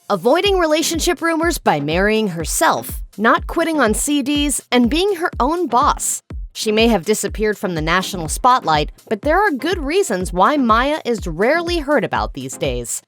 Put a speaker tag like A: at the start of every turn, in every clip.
A: avoiding relationship rumors by marrying herself, not quitting on CDs, and being her own boss. She may have disappeared from the national spotlight, but there are good reasons why Maya is rarely heard about these days.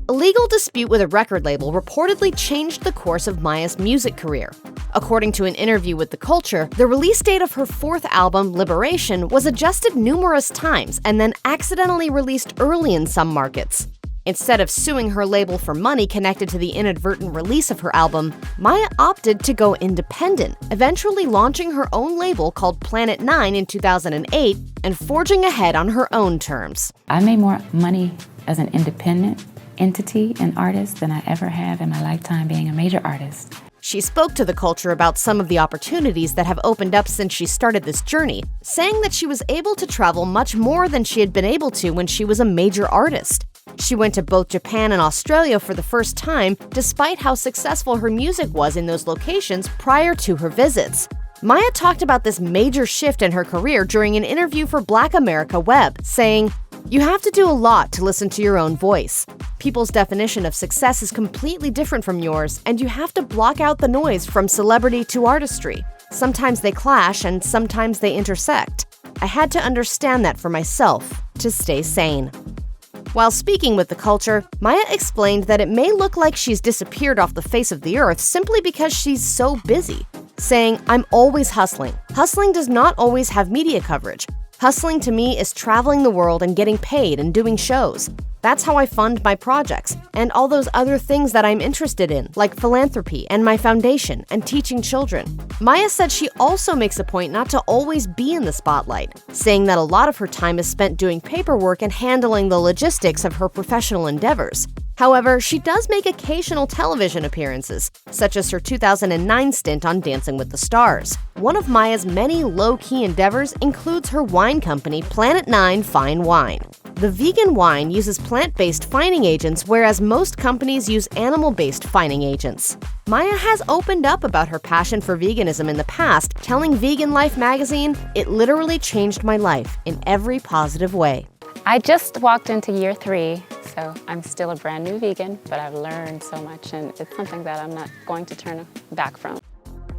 A: A legal dispute with a record label reportedly changed the course of Maya's music career. According to an interview with The Culture, the release date of her fourth album, Liberation, was adjusted numerous times and then accidentally released early in some markets. Instead of suing her label for money connected to the inadvertent release of her album, Maya opted to go independent, eventually launching her own label called Planet 9 in 2008 and forging ahead on her own terms.
B: I made more money as an independent entity and artist than I ever have in my lifetime being a major artist.
A: She spoke to The Culture about some of the opportunities that have opened up since she started this journey, saying that she was able to travel much more than she had been able to when she was a major artist. She went to both Japan and Australia for the first time, despite how successful her music was in those locations prior to her visits. Maya talked about this major shift in her career during an interview for Black America Web, saying, "You have to do a lot to listen to your own voice. People's definition of success is completely different from yours, and you have to block out the noise from celebrity to artistry. Sometimes they clash and sometimes they intersect. I had to understand that for myself to stay sane." While speaking with The Culture, Maya explained that it may look like she's disappeared off the face of the earth simply because she's so busy, saying, "I'm always hustling. Hustling does not always have media coverage. Hustling to me is traveling the world and getting paid and doing shows. That's how I fund my projects and all those other things that I'm interested in, like philanthropy and my foundation and teaching children." Maya said she also makes a point not to always be in the spotlight, saying that a lot of her time is spent doing paperwork and handling the logistics of her professional endeavors. However, she does make occasional television appearances, such as her 2009 stint on Dancing with the Stars. One of Maya's many low-key endeavors includes her wine company, Planet 9 Fine Wine. The vegan wine uses plant-based fining agents, whereas most companies use animal-based fining agents. Maya has opened up about her passion for veganism in the past, telling Vegan Life magazine, "It literally changed my life in every positive way."
B: I just walked into year 3, so I'm still a brand new vegan, but I've learned so much and it's something that I'm not going to turn back from.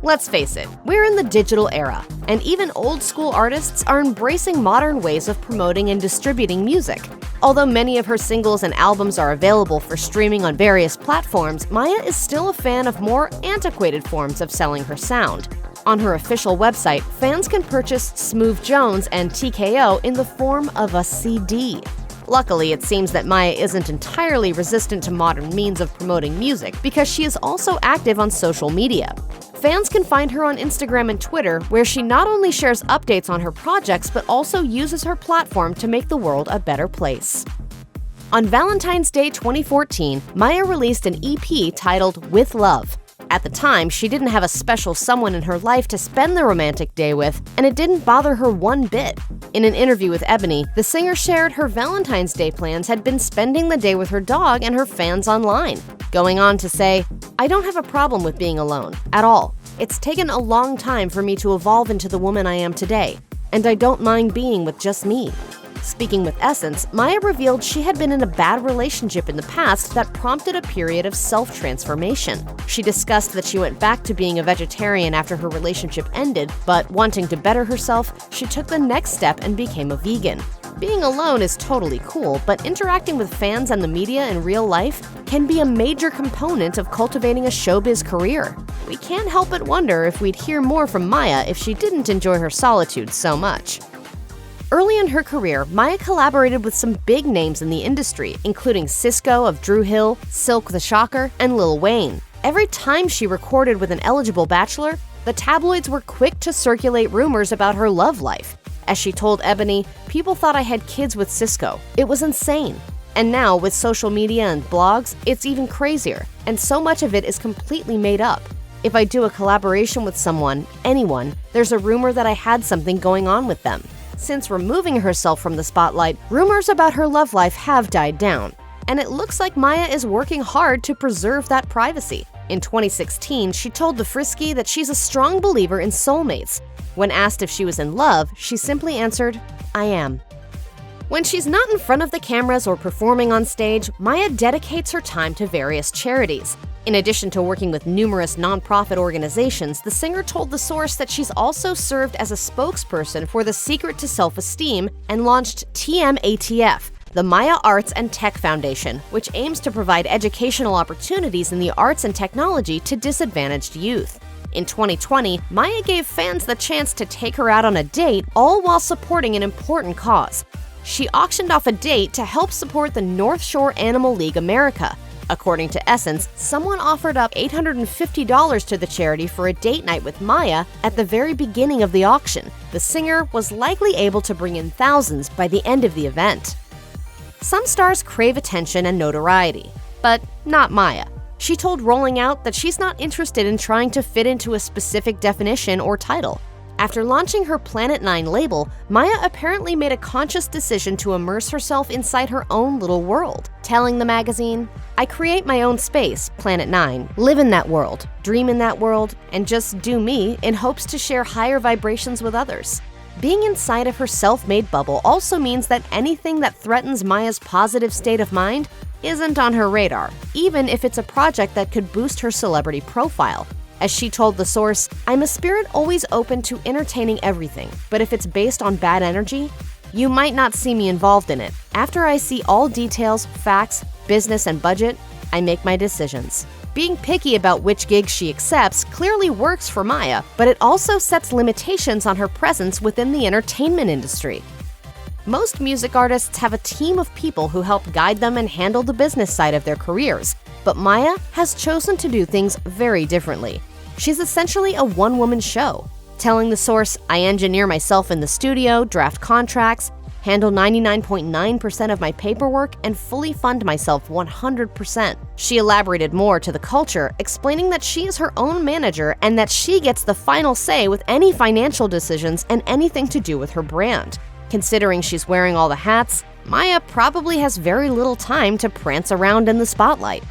A: Let's face it, we're in the digital era, and even old-school artists are embracing modern ways of promoting and distributing music. Although many of her singles and albums are available for streaming on various platforms, Maya is still a fan of more antiquated forms of selling her sound. On her official website, fans can purchase Smooth Jones and TKO in the form of a CD. Luckily, it seems that Maya isn't entirely resistant to modern means of promoting music because she is also active on social media. Fans can find her on Instagram and Twitter, where she not only shares updates on her projects but also uses her platform to make the world a better place. On Valentine's Day 2014, Maya released an EP titled With Love. At the time, she didn't have a special someone in her life to spend the romantic day with, and it didn't bother her one bit. In an interview with Ebony, the singer shared her Valentine's Day plans had been spending the day with her dog and her fans online, going on to say, "I don't have a problem with being alone, at all. It's taken a long time for me to evolve into the woman I am today, and I don't mind being with just me." Speaking with Essence, Maya revealed she had been in a bad relationship in the past that prompted a period of self-transformation. She discussed that she went back to being a vegetarian after her relationship ended, but wanting to better herself, she took the next step and became a vegan. Being alone is totally cool, but interacting with fans and the media in real life can be a major component of cultivating a showbiz career. We can't help but wonder if we'd hear more from Maya if she didn't enjoy her solitude so much. Early in her career, Maya collaborated with some big names in the industry, including Sisqó of Dru Hill, Silk the Shocker, and Lil Wayne. Every time she recorded with an eligible bachelor, the tabloids were quick to circulate rumors about her love life. As she told Ebony, "People thought I had kids with Sisqó. It was insane." And now, with social media and blogs, it's even crazier, and so much of it is completely made up. If I do a collaboration with someone, anyone, there's a rumor that I had something going on with them. Since removing herself from the spotlight, rumors about her love life have died down, and it looks like Maya is working hard to preserve that privacy. In 2016, she told The Frisky that she's a strong believer in soulmates. When asked if she was in love, she simply answered, "I am." When she's not in front of the cameras or performing on stage, Maya dedicates her time to various charities. In addition to working with numerous nonprofit organizations, the singer told The Source that she's also served as a spokesperson for the Secret to Self-Esteem and launched TMATF, the Maya Arts and Tech Foundation, which aims to provide educational opportunities in the arts and technology to disadvantaged youth. In 2020, Maya gave fans the chance to take her out on a date, all while supporting an important cause. She auctioned off a date to help support the North Shore Animal League America. According to Essence, someone offered up $850 to the charity for a date night with Maya at the very beginning of the auction. The singer was likely able to bring in thousands by the end of the event. Some stars crave attention and notoriety, but not Maya. She told Rolling Out that she's not interested in trying to fit into a specific definition or title. After launching her Planet 9 label, Maya apparently made a conscious decision to immerse herself inside her own little world, telling the magazine, "I create my own space, Planet 9, live in that world, dream in that world, and just do me in hopes to share higher vibrations with others." Being inside of her self-made bubble also means that anything that threatens Maya's positive state of mind isn't on her radar, even if it's a project that could boost her celebrity profile. As she told The Source, "I'm a spirit always open to entertaining everything, but if it's based on bad energy, you might not see me involved in it. After I see all details, facts, business, and budget, I make my decisions." Being picky about which gigs she accepts clearly works for Maya, but it also sets limitations on her presence within the entertainment industry. Most music artists have a team of people who help guide them and handle the business side of their careers, but Maya has chosen to do things very differently. She's essentially a one-woman show, telling The Source, "I engineer myself in the studio, draft contracts, handle 99.9% of my paperwork, and fully fund myself 100%. She elaborated more to The Culture, explaining that she is her own manager and that she gets the final say with any financial decisions and anything to do with her brand. Considering she's wearing all the hats, Maya probably has very little time to prance around in the spotlight.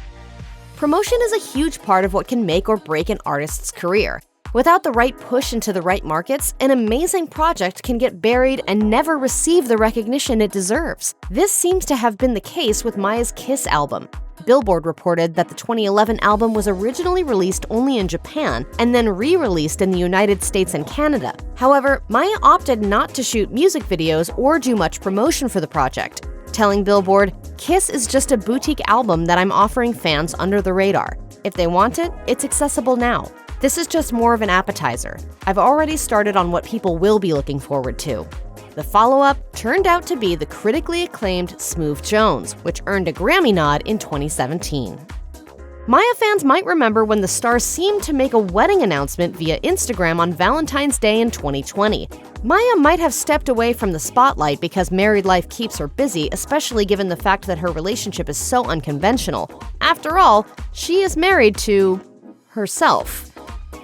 A: Promotion is a huge part of what can make or break an artist's career. Without the right push into the right markets, an amazing project can get buried and never receive the recognition it deserves. This seems to have been the case with Maya's Kiss album. Billboard reported that the 2011 album was originally released only in Japan and then re-released in the United States and Canada. However, Maya opted not to shoot music videos or do much promotion for the project, telling Billboard, "Kiss is just a boutique album that I'm offering fans under the radar. If they want it, it's accessible now. This is just more of an appetizer. I've already started on what people will be looking forward to." The follow-up turned out to be the critically acclaimed Smooth Jones, which earned a Grammy nod in 2017. Maya fans might remember when the star seemed to make a wedding announcement via Instagram on Valentine's Day in 2020. Maya might have stepped away from the spotlight because married life keeps her busy, especially given the fact that her relationship is so unconventional. After all, she is married to herself.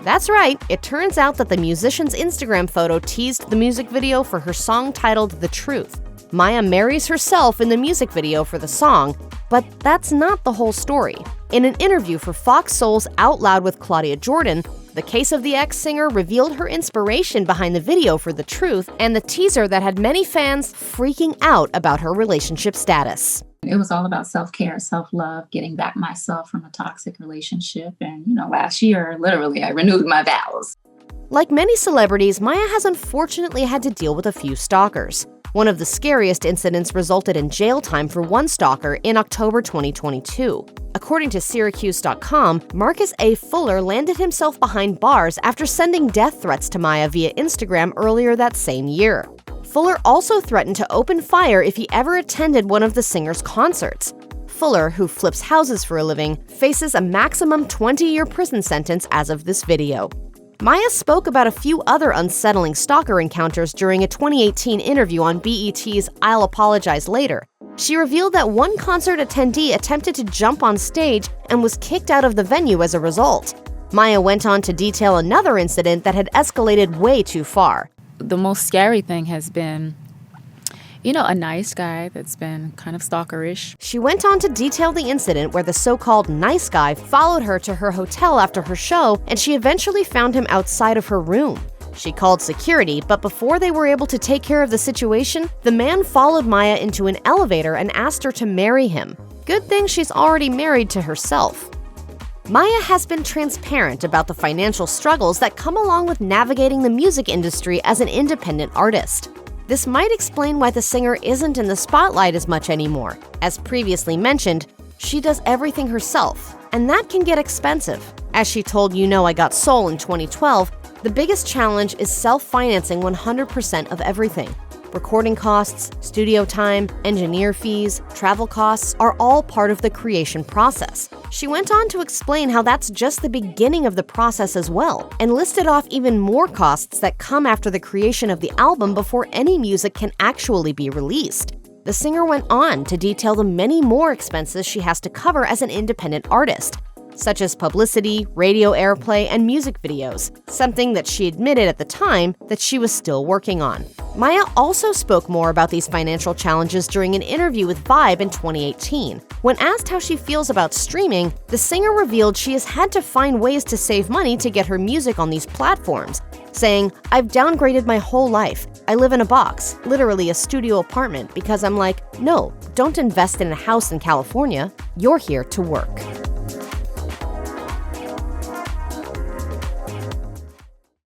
A: That's right, it turns out that the musician's Instagram photo teased the music video for her song titled The Truth. Maya marries herself in the music video for the song, but that's not the whole story. In an interview for Fox Soul's Out Loud with Claudia Jordan, the Case of the Ex singer revealed her inspiration behind the video for The Truth and the teaser that had many fans freaking out about her relationship status.
C: It was all about self-care, self-love, getting back myself from a toxic relationship. And, last year, literally, I renewed my vows.
A: Like many celebrities, Maya has unfortunately had to deal with a few stalkers. One of the scariest incidents resulted in jail time for one stalker in October 2022. According to Syracuse.com, Marcus A. Fuller landed himself behind bars after sending death threats to Maya via Instagram earlier that same year. Fuller also threatened to open fire if he ever attended one of the singer's concerts. Fuller, who flips houses for a living, faces a maximum 20-year prison sentence as of this video. Maya spoke about a few other unsettling stalker encounters during a 2018 interview on BET's I'll Apologize Later. She revealed that one concert attendee attempted to jump on stage and was kicked out of the venue as a result. Maya went on to detail another incident that had escalated way too far.
B: The most scary thing has been, a nice guy that's been kind of stalkerish.
A: She went on to detail the incident where the so-called nice guy followed her to her hotel after her show, and she eventually found him outside of her room. She called security, but before they were able to take care of the situation, the man followed Maya into an elevator and asked her to marry him. Good thing she's already married to herself. Maya has been transparent about the financial struggles that come along with navigating the music industry as an independent artist. This might explain why the singer isn't in the spotlight as much anymore. As previously mentioned, she does everything herself, and that can get expensive. As she told You Know I Got Soul in 2012, the biggest challenge is self-financing 100% of everything. Recording costs, studio time, engineer fees, travel costs are all part of the creation process. She went on to explain how that's just the beginning of the process as well, and listed off even more costs that come after the creation of the album before any music can actually be released. The singer went on to detail the many more expenses she has to cover as an independent artist, such as publicity, radio airplay, and music videos, something that she admitted at the time that she was still working on. Maya also spoke more about these financial challenges during an interview with Vibe in 2018. When asked how she feels about streaming, the singer revealed she has had to find ways to save money to get her music on these platforms, saying, "I've downgraded my whole life. I live in a box, literally a studio apartment, because I'm like, no, don't invest in a house in California. You're here to work."